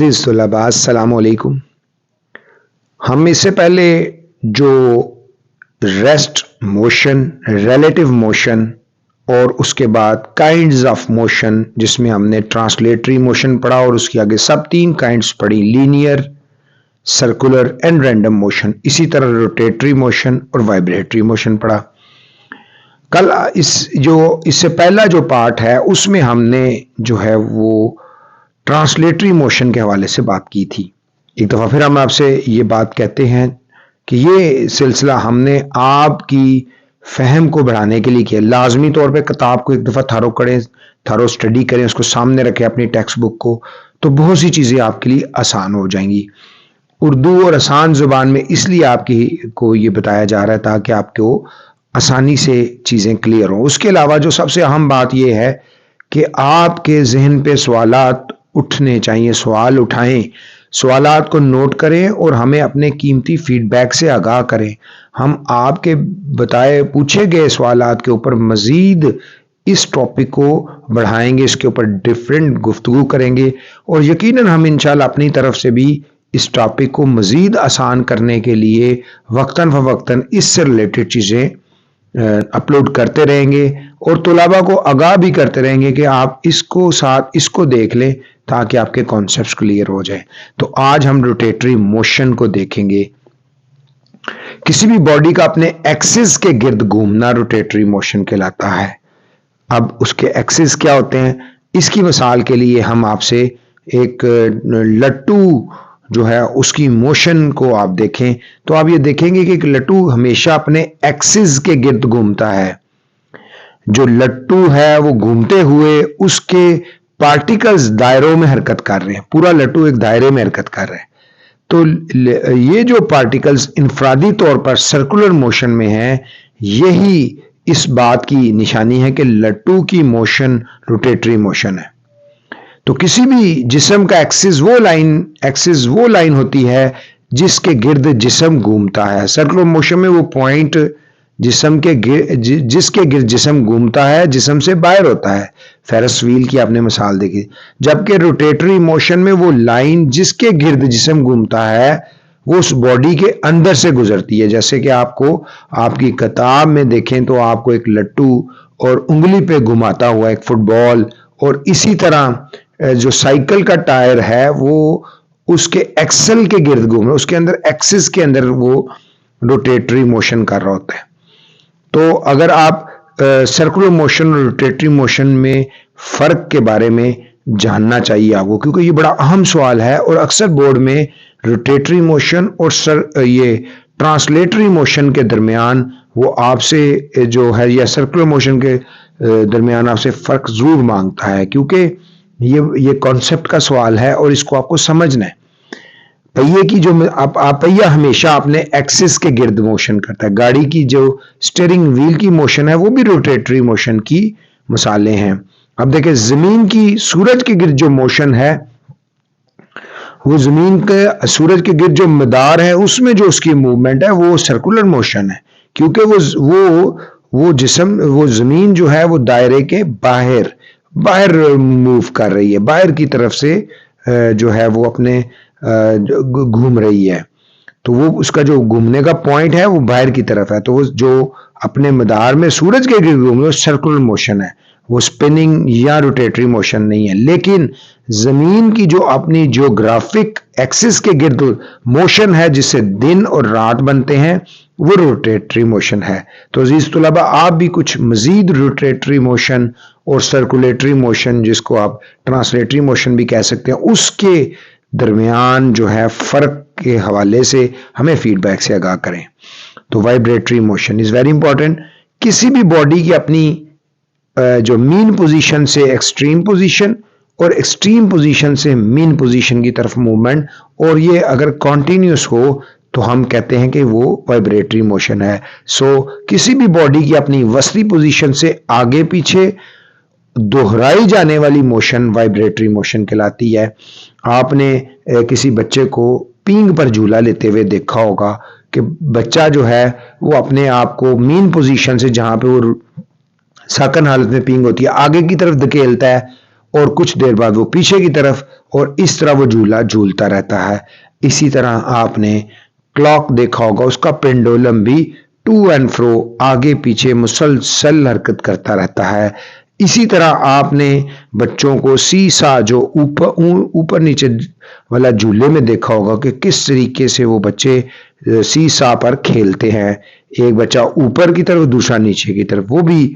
عزیز طلباء السلام علیکم۔ ہم اس سے پہلے جو ریسٹ موشن، ریلیٹو موشن اور اس کے بعد کائنڈز آف موشن، جس میں ہم نے ٹرانسلیٹری موشن پڑھا اور اس کے آگے سب تین کائنڈز پڑھی، linear, circular and random motion, اسی طرح روٹیٹری موشن اور وائبریٹری موشن پڑھا۔ کل اس سے پہلا جو پارٹ ہے اس میں ہم نے جو ہے وہ ٹرانسلیٹری موشن کے حوالے سے بات کی تھی۔ ایک دفعہ پھر ہم آپ سے یہ بات کہتے ہیں کہ یہ سلسلہ ہم نے آپ کی فہم کو بڑھانے کے لیے کیا۔ لازمی طور پہ کتاب کو ایک دفعہ تھارو اسٹڈی کریں، اس کو سامنے رکھیں اپنی ٹیکسٹ بک کو، تو بہت سی چیزیں آپ کے لیے آسان ہو جائیں گی۔ اردو اور آسان زبان میں اس لیے آپ کو یہ بتایا جا رہا ہے تاکہ آپ کو آسانی سے چیزیں کلیئر ہوں۔ اس کے علاوہ جو سب سے اہم بات یہ ہے کہ آپ کے ذہن پہ سوالات اٹھنے چاہیے، سوال اٹھائیں، سوالات کو نوٹ کریں اور ہمیں اپنے قیمتی فیڈ بیک سے آگاہ کریں۔ ہم آپ کے پوچھے گئے سوالات کے اوپر مزید اس ٹاپک کو بڑھائیں گے، اس کے اوپر ڈیفرنٹ گفتگو کریں گے اور یقیناً ہم انشاءاللہ اپنی طرف سے بھی اس ٹاپک کو مزید آسان کرنے کے لیے وقتاً فوقتاً اس سے ریلیٹڈ چیزیں اپلوڈ کرتے رہیں گے اور طلباء کو آگاہ بھی کرتے رہیں گے کہ آپ اس کو دیکھ لیں تاکہ آپ کے کانسیپٹس کلیئر ہو جائیں۔ تو آج ہم روٹیٹری موشن کو دیکھیں گے۔ کسی بھی باڈی کا اپنے ایکسس کے گرد گھومنا روٹیٹری موشن کہلاتا ہے۔ اب اس کے ایکسس کیا ہوتے ہیں؟ اس کی مثال کے لیے ہم آپ سے ایک لٹو جو ہے اس کی موشن کو آپ دیکھیں تو آپ یہ دیکھیں گے کہ ایک لٹو ہمیشہ اپنے ایکسس کے گرد گھومتا ہے۔ جو لٹو ہے وہ گھومتے ہوئے اس کے پارٹیکلز دائروں میں حرکت کر رہے ہیں، پورا لٹو ایک دائرے میں حرکت کر رہے ہیں۔ تو یہ جو پارٹیکلز انفرادی طور پر سرکولر موشن میں ہیں، یہی اس بات کی نشانی ہے کہ لٹو کی موشن روٹیٹری موشن ہے۔ تو کسی بھی جسم کا ایکسس وہ لائن ہوتی ہے جس کے گرد جسم گھومتا ہے۔ سرکولر موشن میں وہ پوائنٹ جس کے گرد جسم گھومتا ہے جسم سے باہر ہوتا ہے۔ فیرس ویل کی آپ نے مثال دیکھی۔ جبکہ روٹیٹری موشن میں وہ لائن جس کے گرد جسم گھومتا ہے وہ اس باڈی کے اندر سے گزرتی ہے۔ جیسے کہ آپ کی کتاب میں دیکھیں تو آپ کو ایک لٹو اور انگلی پہ گھماتا ہوا ایک فٹ بال، اور اسی طرح جو سائیکل کا ٹائر ہے وہ اس کے ایکسل کے گرد گھوم رہا ہے، اس کے اندر ایکسس کے اندر وہ روٹیٹری موشن کر رہا ہوتا ہے۔ تو اگر آپ سرکولر موشن اور روٹیٹری موشن میں فرق کے بارے میں جاننا چاہیے آپ کو، کیونکہ یہ بڑا اہم سوال ہے اور اکثر بورڈ میں روٹیٹری موشن اور یہ ٹرانسلیٹری موشن کے درمیان وہ آپ سے جو ہے یا سرکولر موشن کے درمیان آپ سے فرق ضرور مانگتا ہے، کیونکہ یہ کانسیپٹ کا سوال ہے اور اس کو آپ کو سمجھنا ہے۔ پہیے کی جو پہیہ ہمیشہ اپنے ایکسس کے گرد موشن کرتا ہے۔ گاڑی کی جو سٹیئرنگ ویل کی موشن ہے وہ بھی روٹیٹری موشن کی مثالیں ہیں۔ اب دیکھیں زمین کی سورج کے گرد جو موشن ہے وہ سورج کے گرد جو مدار ہے اس میں جو اس کی موومنٹ ہے وہ سرکولر موشن ہے، کیونکہ وہ زمین جو ہے وہ دائرے کے باہر موو کر رہی ہے، باہر کی طرف سے جو ہے وہ اپنے گھوم رہی ہے۔ تو وہ اس کا جو گھومنے کا پوائنٹ ہے وہ باہر کی طرف ہے، تو وہ جو اپنے مدار میں سورج کے گرد گھوم رہی ہے سرکولر موشن ہے، وہ سپننگ یا روٹیٹری موشن نہیں ہے۔ لیکن زمین کی جو اپنی جیوگرافک ایکسس کے گرد موشن ہے جس سے دن اور رات بنتے ہیں وہ روٹیٹری موشن ہے۔ تو عزیز طلباء آپ بھی کچھ مزید روٹیٹری موشن اور سرکولیٹری موشن، جس کو آپ ٹرانسلیٹری موشن بھی کہہ سکتے ہیں، اس کے درمیان جو ہے فرق کے حوالے سے ہمیں فیڈ بیک سے آگاہ کریں۔ تو وائبریٹری موشن از ویری امپورٹنٹ۔ کسی بھی باڈی کی اپنی جو مین پوزیشن سے ایکسٹریم پوزیشن اور ایکسٹریم پوزیشن سے مین پوزیشن کی طرف موومنٹ، اور یہ اگر کنٹینیوس ہو تو ہم کہتے ہیں کہ وہ وائبریٹری موشن ہے۔ کسی بھی باڈی کی اپنی وسطی پوزیشن سے آگے پیچھے دہرائی جانے والی موشن وائبریٹری موشن کہلاتی ہے۔ آپ نے کسی بچے کو پینگ پر جھولا لیتے ہوئے دیکھا ہوگا کہ بچہ جو ہے وہ اپنے آپ کو مین پوزیشن سے، جہاں پہ وہ ساکن حالت میں پینگ ہوتی ہے، آگے کی طرف دھکیلتا ہے اور کچھ دیر بعد وہ پیچھے کی طرف، اور اس طرح وہ جھولا جھولتا رہتا ہے۔ اسی طرح آپ نے کلاک دیکھا ہوگا، اس کا پینڈولم بھی ٹو اینڈ فرو آگے پیچھے مسلسل حرکت کرتا رہتا ہے۔ اسی طرح آپ نے بچوں کو سی سا جو اوپر نیچے والا جھولے میں دیکھا ہوگا کہ کس طریقے سے وہ بچے سی سا پر کھیلتے ہیں، ایک بچہ اوپر کی طرف دوسرا نیچے کی طرف، وہ بھی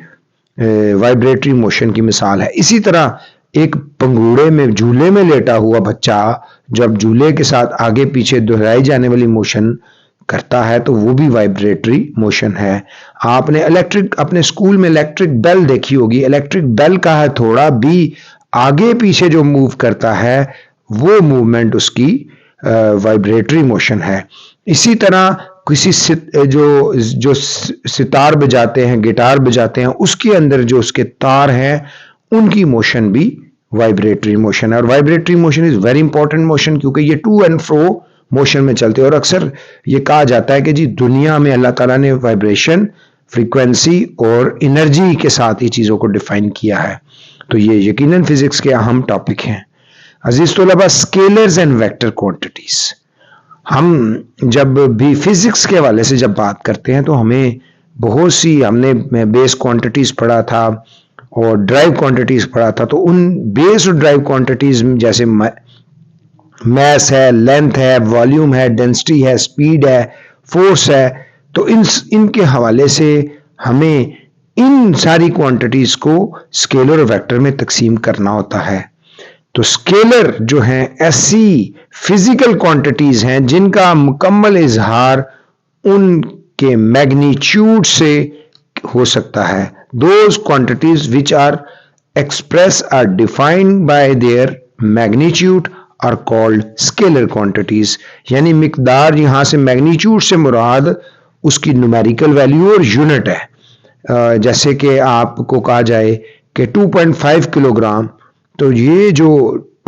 وائبریٹری موشن کی مثال ہے۔ اسی طرح ایک پنگوڑے میں جھولے میں لیٹا ہوا بچہ جب جھولے کے ساتھ آگے پیچھے دہرائی جانے والی موشن کرتا ہے تو وہ بھی وائبریٹری موشن ہے۔ آپ نے اپنے اسکول میں الیکٹرک بیل دیکھی ہوگی، الیکٹرک بیل کا ہے تھوڑا بھی آگے پیچھے جو موو کرتا ہے وہ موومنٹ اس کی وائبریٹری موشن ہے۔ اسی طرح کسی جو ستار بجاتے ہیں، گٹار بجاتے ہیں، اس کے اندر جو اس کے تار ہیں ان کی موشن بھی وائبریٹری موشن ہے۔ اور vibratory motion is very important motion, کیونکہ یہ ٹو اینڈ فرو موشن میں چلتے ہیں، اور اکثر یہ کہا جاتا ہے کہ جی دنیا میں اللہ تعالیٰ نے وائبریشن، فریکوینسی اور انرجی کے ساتھ یہ چیزوں کو ڈیفائن کیا ہے۔ تو یہ یقیناً فزکس کے اہم ٹاپک ہیں۔ عزیز طلباء، اسکیلرز اینڈ ویکٹر کوانٹیٹیز، ہم جب بھی فزکس کے حوالے سے جب بات کرتے ہیں تو ہمیں بہت سی، ہم نے بیس کوانٹیٹیز پڑھا تھا اور ڈرائیو کوانٹیٹیز پڑھا تھا، تو ان بیس اور ڈرائیو کوانٹیٹیز جیسے میس ہے، لینتھ ہے، والیوم ہے، ڈینسٹی ہے، سپیڈ ہے، فورس ہے، تو ان کے حوالے سے ہمیں ان ساری کوانٹیٹیز کو اسکیلر اور ویکٹر میں تقسیم کرنا ہوتا ہے۔ تو اسکیلر جو ہیں ایسی فزیکل کوانٹیٹیز ہیں جن کا مکمل اظہار ان کے میگنیچیوڈ سے ہو سکتا ہے۔ Those quantities which are expressed or defined by their magnitude are called scalar quantities، یعنی مقدار، یہاں سے میگنیچیوڈ سے مراد اس کی نومیریکل ویلیو اور یونٹ ہے۔ جیسے کہ آپ کو کہا جائے کہ 2.5 کلو گرام، تو یہ جو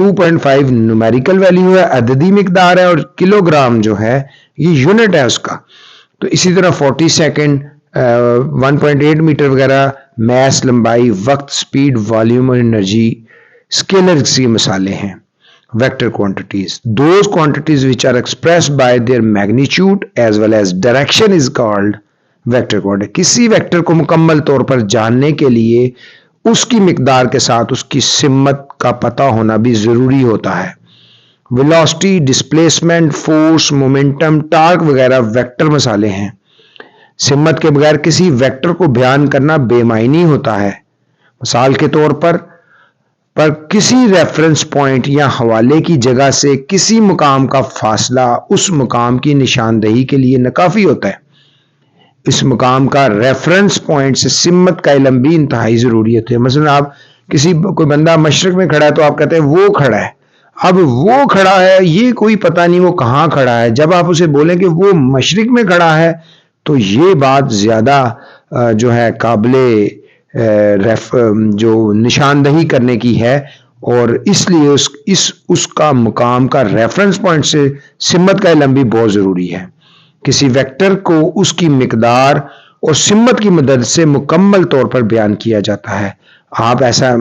2.5 نومیریکل ویلیو ہے، عددی مقدار ہے، اور کلو گرام جو ہے یہ یونٹ ہے اس کا۔ تو اسی طرح 40 سیکنڈ، 1.8 میٹر وغیرہ، میس، لمبائی، وقت، سپیڈ، والیوم اور انرجی اسکیلرز کی مثالیں ہیں۔ Vector quantities, those quantities which are expressed by their magnitude as well as direction is called vector quantity. کسی ویکٹر کو مکمل طور پر جاننے کے لیے اس کی مقدار کے ساتھ اس کی سمت کا پتہ ہونا بھی ضروری ہوتا ہے۔ Velocity, displacement, force, momentum, talk وغیرہ ویکٹر مثالیں ہیں۔ سمت کے بغیر کسی ویکٹر کو بیان کرنا بے معنی ہوتا ہے۔ مثال کے طور پر کسی ریفرنس پوائنٹ یا حوالے کی جگہ سے کسی مقام کا فاصلہ اس مقام کی نشاندہی کے لیے ناکافی ہوتا ہے۔ اس مقام کا ریفرنس پوائنٹ سے سمت کا علم بھی انتہائی ضروری ہے۔ مثلا آپ کوئی بندہ مشرق میں کھڑا ہے تو آپ کہتے ہیں وہ کھڑا ہے، اب وہ کھڑا ہے یہ کوئی پتہ نہیں وہ کہاں کھڑا ہے۔ جب آپ اسے بولیں کہ وہ مشرق میں کھڑا ہے تو یہ بات زیادہ جو ہے قابل جو نشاندہی کرنے کی ہے، اور اس لیے اس کا مقام کا ریفرنس پوائنٹ سے سمت کا علم بھی بہت ضروری ہے۔ کسی ویکٹر کو اس کی مقدار اور سمت کی مدد سے مکمل طور پر بیان کیا جاتا ہے۔ آپ ایسا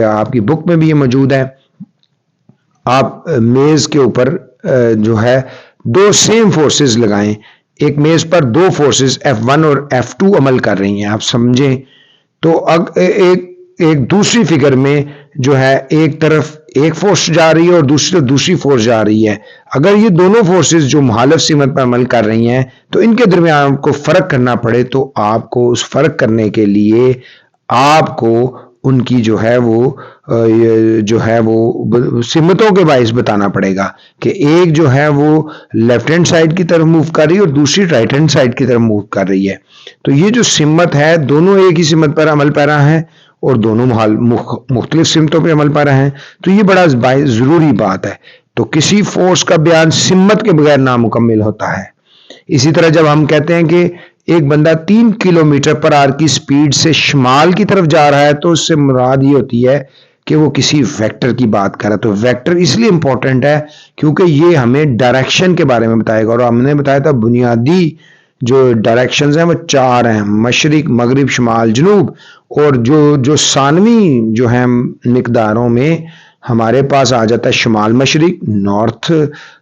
آپ کی بک میں بھی یہ موجود ہے، آپ میز کے اوپر جو ہے دو سیم فورسز لگائیں، ایک میز پر دو فورسز F1 اور F2 عمل کر رہی ہیں، آپ سمجھیں تو ایک دوسری فگر میں جو ہے ایک طرف ایک فورس جا رہی ہے اور دوسری فورس جا رہی ہے۔ اگر یہ دونوں فورسز جو مخالف سمت پر عمل کر رہی ہیں تو ان کے درمیان کو فرق کرنا پڑے تو آپ کو اس فرق کرنے کے لیے آپ کو ان کی جو ہے وہ سمتوں کے باعث بتانا پڑے گا کہ ایک جو ہے وہ لیفٹ ہینڈ سائڈ کی طرف موو کر رہی ہے اور دوسری رائٹ ہینڈ سائڈ کی طرف موو کر رہی ہے۔ تو یہ جو سمت ہے دونوں ایک ہی سمت پر عمل پیرا ہیں اور دونوں مختلف سمتوں پہ عمل پیرا ہیں، تو یہ بڑا ضروری بات ہے۔ تو کسی فورس کا بیان سمت کے بغیر نامکمل ہوتا ہے۔ اسی طرح جب ہم کہتے ہیں کہ ایک بندہ 3 کلومیٹر پر آور کی سپیڈ سے شمال کی طرف جا رہا ہے تو اس سے مراد یہ ہوتی ہے کہ وہ کسی ویکٹر کی بات کر رہا ہے۔ تو ویکٹر اس لیے امپورٹنٹ ہے کیونکہ یہ ہمیں ڈائریکشن کے بارے میں بتائے گا، اور ہم نے بتایا تھا بنیادی جو ڈائریکشنز ہیں وہ 4 ہیں، مشرق، مغرب، شمال، جنوب، اور جو ثانوی جو ہیں مقداروں میں ہمارے پاس آ جاتا ہے شمال مشرق، نارتھ،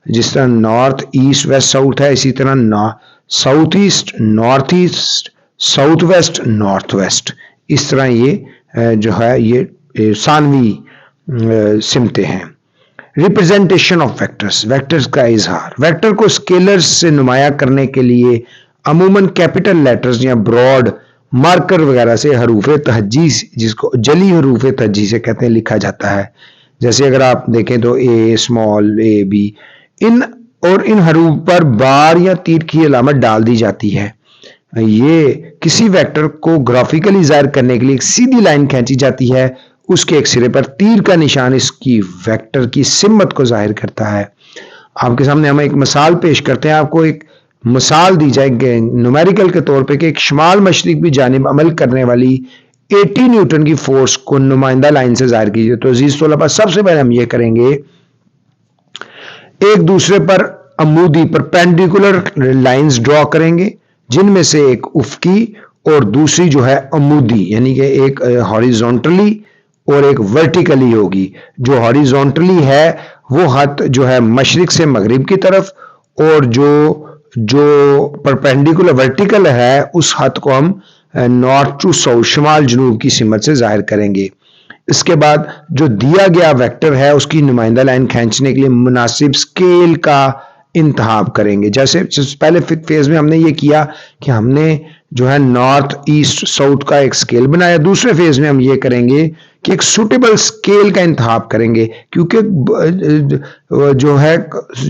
جس طرح نارتھ ایسٹ ویسٹ ساؤتھ ہے، اسی طرح south east, north east, south west, north west, اس طرح یہ جو ہے یہ ثانوی سمتیں ہیں۔ ریپرزینٹیشن آف ویکٹرز، ویکٹرز کا اظہار، ویکٹر کو اسکیلرز سے نمایاں کرنے کے لیے عموماً کیپٹل لیٹرز یا براڈ مارکر وغیرہ سے حروف تہجی، جس کو جلی حروف تہجی سے کہتے ہیں، لکھا جاتا ہے۔ جیسے اگر آپ دیکھیں تو اے اسمال، اے بی، ان حروف پر بار یا تیر کی علامت ڈال دی جاتی ہے۔ یہ کسی ویکٹر کو گرافیکلی ظاہر کرنے کے لیے ایک سیدھی لائن کھینچی جاتی ہے، اس کے ایک سرے پر تیر کا نشان اس کی ویکٹر کی سمت کو ظاہر کرتا ہے۔ آپ کے سامنے ہم ایک مثال پیش کرتے ہیں، آپ کو ایک مثال دی جائے گی نومیریکل کے طور پہ کہ ایک شمال مشرق بھی جانب عمل کرنے والی 80 نیوٹن کی فورس کو نمائندہ لائن سے ظاہر کیجیے۔ تو عزیز طلباء، سب سے پہلے ہم یہ کریں گے، ایک دوسرے پر عمودی پرپینڈیکولر لائنز ڈرا کریں گے، جن میں سے ایک افقی اور دوسری جو ہے عمودی، یعنی کہ ایک ہاریزونٹلی اور ایک ورٹیکلی ہوگی۔ جو ہاریزونٹلی ہے وہ خط جو ہے مشرق سے مغرب کی طرف، اور جو پرپینڈیکولر ورٹیکل ہے اس خط کو ہم نارتھ ٹو ساؤتھ، شمال جنوب کی سمت سے ظاہر کریں گے۔ اس کے بعد جو دیا گیا ویکٹر ہے اس کی نمائندہ لائن کھینچنے کے لیے مناسب سکیل کا انتخاب کریں گے۔ جیسے پہلے فیز میں ہم نے یہ کیا کہ ہم نے جو ہے نارتھ ایسٹ ساؤتھ کا ایک سکیل بنایا، دوسرے فیز میں ہم یہ کریں گے کہ ایک سوٹیبل سکیل کا انتخاب کریں گے، کیونکہ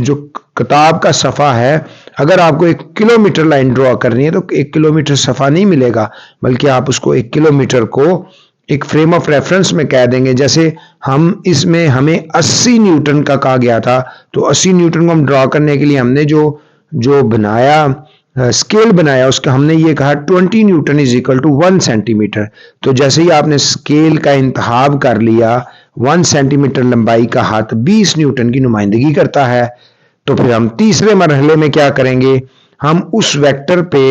جو کتاب کا صفحہ ہے، اگر آپ کو 1 کلومیٹر لائن ڈرا کرنی ہے تو 1 کلومیٹر صفحہ نہیں ملے گا، بلکہ آپ اس کو 1 کلومیٹر کو ایک فریم آف ریفرنس میں کہہ دیں گے۔ جیسے اس میں ہمیں 80 نیوٹن کا کہا گیا تھا، تو 80 نیوٹن کو ہم ڈرا کرنے کے لیے ہم نے جو بنایا اسکیل بنایا، اس کا ہم نے یہ کہا 20 newton is equal to 1 centimetre. تو جیسے ہی آپ نے اسکیل کا انتخاب کر لیا، 1 سینٹی میٹر لمبائی کا ہاتھ 20 نیوٹن کی نمائندگی کرتا ہے۔ تو پھر ہم تیسرے مرحلے میں کیا کریں گے، ہم اس ویکٹر پہ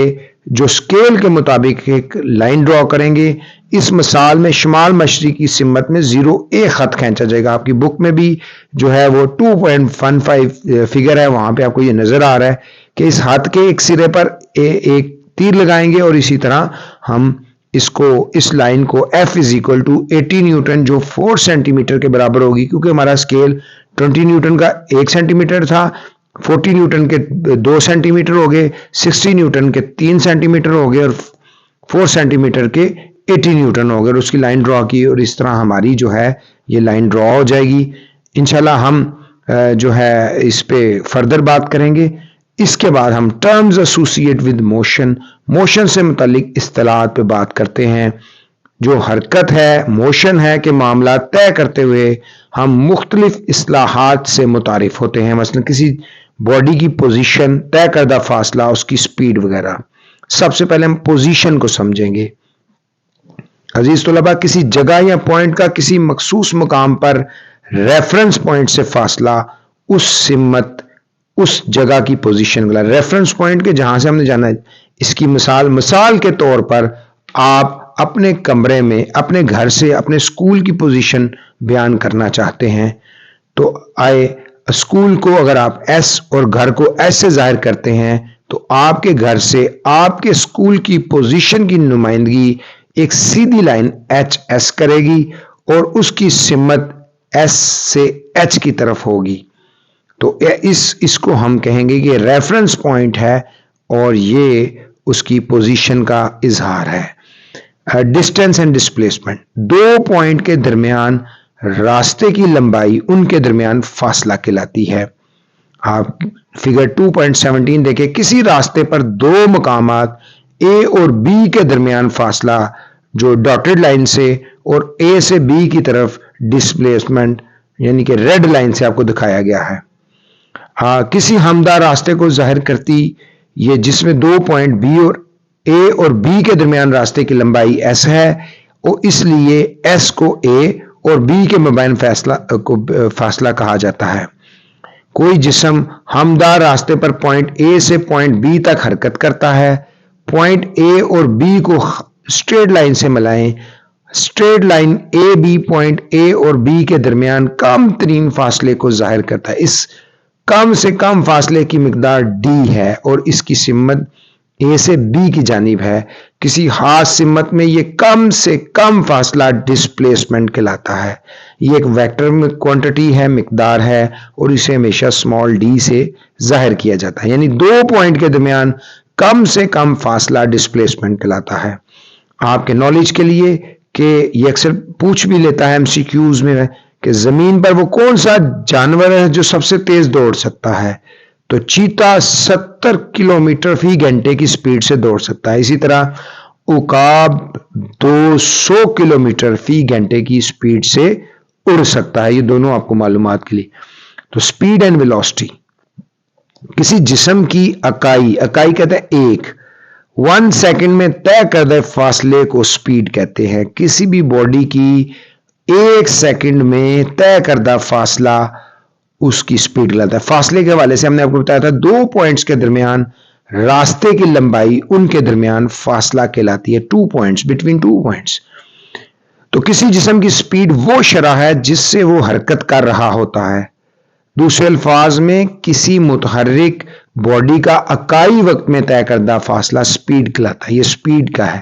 جو اسکیل کے مطابق ایک لائن ڈرا کریں گے۔ اس مثال میں شمال مشرقی سمت میں 0A خط کھینچا جائے گا۔ آپ کی بک میں بھی جو ہے وہ 2.15 فگر ہے، وہاں پہ آپ کو یہ نظر آ رہا ہے کہ اس ہاتھ کے ایک سرے پر ایک تیر لگائیں گے، اور اسی طرح ہم اس لائن کو F is equal to 80 newton جو 4 سینٹی میٹر کے برابر ہوگی، کیونکہ ہمارا اسکیل 20 نیوٹن کا 1 سینٹی میٹر تھا، 40 نیوٹن کے 2 سینٹی میٹر ہو گئے، 60 نیوٹن کے 3 سینٹی میٹر ہو گئے، اور 4 سینٹی میٹر کے 80 نیوٹن ہو گئے، اور اس کی لائن ڈرا کی، اور اس طرح ہماری جو ہے یہ لائن ڈرا ہو جائے گی۔ انشاءاللہ ہم جو ہے اس پہ فردر بات کریں گے۔ اس کے بعد ہم ٹرمز ایسوسیٹ ود موشن سے متعلق اصطلاحات پہ بات کرتے ہیں۔ جو حرکت ہے، موشن ہے کہ معاملات طے کرتے ہوئے ہم مختلف اصطلاحات سے متعارف ہوتے ہیں، مثلا کسی باڈی کی پوزیشن، طے کردہ فاصلہ، اس کی سپیڈ وغیرہ۔ سب سے پہلے ہم پوزیشن کو سمجھیں گے۔ عزیز طلباء، کسی جگہ یا پوائنٹ کا کسی مخصوص مقام پر ریفرنس پوائنٹ سے فاصلہ اس سمت، اس جگہ کی پوزیشن والا ریفرنس پوائنٹ کے جہاں سے ہم نے جانا ہے۔ اس کی مثال کے طور پر آپ اپنے کمرے میں، اپنے گھر سے اپنے اسکول کی پوزیشن بیان کرنا چاہتے ہیں، تو اسکول کو اگر آپ ایس اور گھر کو ایس سے ظاہر کرتے ہیں، تو آپ کے گھر سے آپ کے اسکول کی پوزیشن کی نمائندگی ایک سیدھی لائن ایچ ایس کرے گی، اور اس کی سمت ایس سے ایچ کی طرف ہوگی۔ تو اس کو ہم کہیں گے کہ ریفرنس پوائنٹ ہے، اور یہ اس کی پوزیشن کا اظہار ہے۔ ڈسٹینس اینڈ ڈسپلیسمنٹ، دو پوائنٹ کے درمیان راستے کی لمبائی ان کے درمیان فاصلہ کہلاتی ہے۔ آپ فگر 2.17 دیکھیں، کسی راستے پر دو مقامات اے اور بی کے درمیان فاصلہ جو ڈاٹڈ لائن سے اور اے سے بی کی طرف ڈسپلیسمنٹ یعنی کہ ریڈ لائن سے آپ کو دکھایا گیا ہے۔ کسی ہمدار راستے کو ظاہر کرتی یہ جس میں دو پوائنٹ بی اور اے اور بی کے درمیان راستے کی لمبائی ایس ہے، اور اس لیے ایس کو اے اور بی کے مابین فاصلہ کہا جاتا ہے۔ کوئی جسم ہمدار راستے پر پوائنٹ اے سے پوائنٹ بی تک حرکت کرتا ہے. پوائنٹ اے اور بی کو اسٹریٹ لائن سے ملائیں. Straight line A B point A اور بی کے درمیان کم ترین فاصلے کو ظاہر کرتا ہے. اس کم سے کم فاصلے کی مقدار ڈی ہے اور اس کی سمت اے سے بی کی جانب ہے. کسی خاص سمت میں یہ کم سے کم فاصلہ ڈسپلیسمنٹ کہلاتا ہے. یہ ایک ویکٹر کوانٹٹی ہے، مقدار ہے، اور اسے ہمیشہ اسمال ڈی سے ظاہر کیا جاتا ہے. یعنی دو پوائنٹ کے درمیان کم سے کم فاصلہ ڈسپلیسمنٹ کہلاتا ہے. آپ کے نالج کے لیے کہ یہ اکثر پوچھ بھی لیتا ہے MCQs میں کہ زمین پر وہ کون سا جانور ہے جو سب سے تیز دوڑ سکتا ہے، تو چیتا 70 کلومیٹر فی گھنٹے کی سپیڈ سے دوڑ سکتا ہے. اسی طرح عقاب 200 کلومیٹر فی گھنٹے کی سپیڈ سے اڑ سکتا ہے. یہ دونوں آپ کو معلومات کے لیے. تو سپیڈ اینڈ ویلوسٹی. کسی جسم کی اکائی کہتے ہیں ایک 1 سیکنڈ میں طے کردہ فاصلے کو سپیڈ کہتے ہیں. کسی بھی باڈی کی 1 سیکنڈ میں طے کردہ فاصلہ اس کی سپیڈ کہلاتا ہے. فاصلے کے حوالے سے ہم نے آپ کو بتایا تھا 2 پوائنٹس کے درمیان راستے کی لمبائی ان کے درمیان فاصلہ کہلاتی ہے. 2 پوائنٹس بٹوین 2 پوائنٹس. تو کسی جسم کی سپیڈ وہ شرح ہے جس سے وہ حرکت کر رہا ہوتا ہے. دوسرے الفاظ میں کسی متحرک باڈی کا اکائی وقت میں طے کردہ فاصلہ سپیڈ کہلاتا ہے. یہ سپیڈ کا ہے.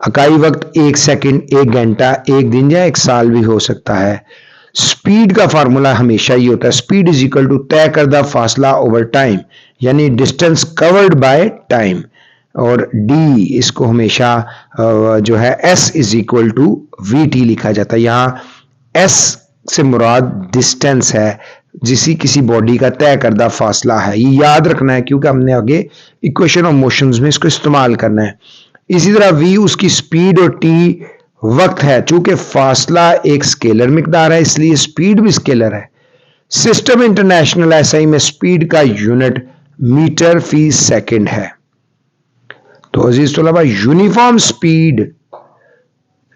اکائی وقت 1 سیکنڈ، 1 گھنٹہ، 1 دن یا 1 سال بھی ہو سکتا ہے. سپیڈ کا فارمولا ہمیشہ ہی ہوتا ہے سپیڈ از اکول ٹو طے کردہ فاصلہ اوور ٹائم، یعنی ڈسٹینس کورڈ بائی ٹائم. اور ڈی اس کو ہمیشہ جو ہے S is equal to V T لکھا جاتا ہے. یہاں ایس سے مراد ڈسٹینس ہے جسی کسی باڈی کا طے کردہ فاصلہ ہے. یہ یاد رکھنا ہے کیونکہ ہم نے آگے ایکویشن آف موشنز میں اس کو استعمال کرنا ہے. اسی طرح وی اس کی سپیڈ اور ٹی وقت ہے. چونکہ فاصلہ ایک سکیلر مقدار ہے اس لیے سپیڈ بھی سکیلر ہے. سسٹم انٹرنیشنل ایسائی میں سپیڈ کا یونٹ میٹر فی سیکنڈ ہے. تو عزیز طلبہ یونیفارم سپیڈ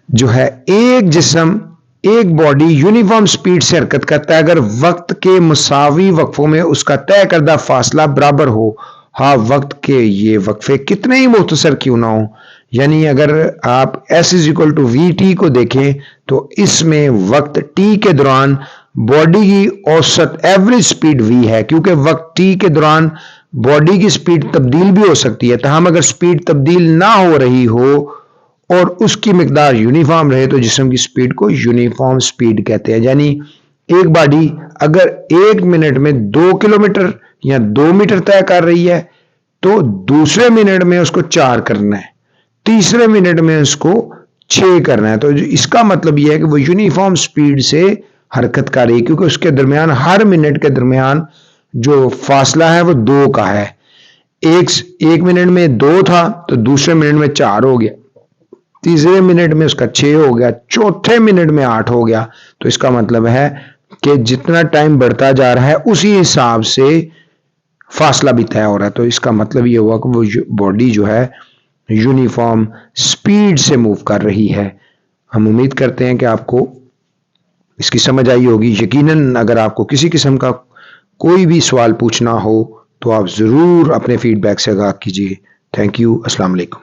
جو ہے ایک جسم ایک باڈی یونیفارم سپیڈ سے حرکت کرتا ہے اگر وقت کے مساوی وقفوں میں اس کا طے کردہ فاصلہ برابر ہو. ہاں وقت کے یہ وقفے کتنے ہی مختصر کیوں نہ ہو. یعنی اگر آپ S is equal to V T کو دیکھیں تو اس میں وقت ٹی کے دوران باڈی کی اوسط ایوریج سپیڈ وی ہے کیونکہ وقت ٹی کے دوران باڈی کی سپیڈ تبدیل بھی ہو سکتی ہے. تاہم اگر سپیڈ تبدیل نہ ہو رہی ہو اور اس کی مقدار یونیفارم رہے تو جسم کی سپیڈ کو یونیفارم سپیڈ کہتے ہیں. یعنی ایک باڈی اگر 1 منٹ میں 2 کلومیٹر یا 2 میٹر طے کر رہی ہے تو دوسرے منٹ میں اس کو 4 کرنا ہے، تیسرے منٹ میں اس کو 6 کرنا ہے. تو اس کا مطلب یہ ہے کہ وہ یونیفارم سپیڈ سے حرکت کر رہی ہے کیونکہ اس کے درمیان ہر منٹ کے درمیان جو فاصلہ ہے وہ 2 کا ہے. ایک منٹ میں 2 تھا تو دوسرے منٹ میں 4 ہو گیا، تیسرے منٹ میں اس کا 6 ہو گیا، چوتھے منٹ میں 8 ہو گیا. تو اس کا مطلب ہے کہ جتنا ٹائم بڑھتا جا رہا ہے اسی حساب سے فاصلہ بھی طے ہو رہا ہے. تو اس کا مطلب یہ ہوا کہ وہ باڈی جو ہے یونیفارم سپیڈ سے موو کر رہی ہے. ہم امید کرتے ہیں کہ آپ کو اس کی سمجھ آئی ہوگی. یقیناً اگر آپ کو کسی قسم کا کوئی بھی سوال پوچھنا ہو تو آپ ضرور اپنے فیڈ بیک سے آگاہ کیجیے. Thank you. السلام علیکم.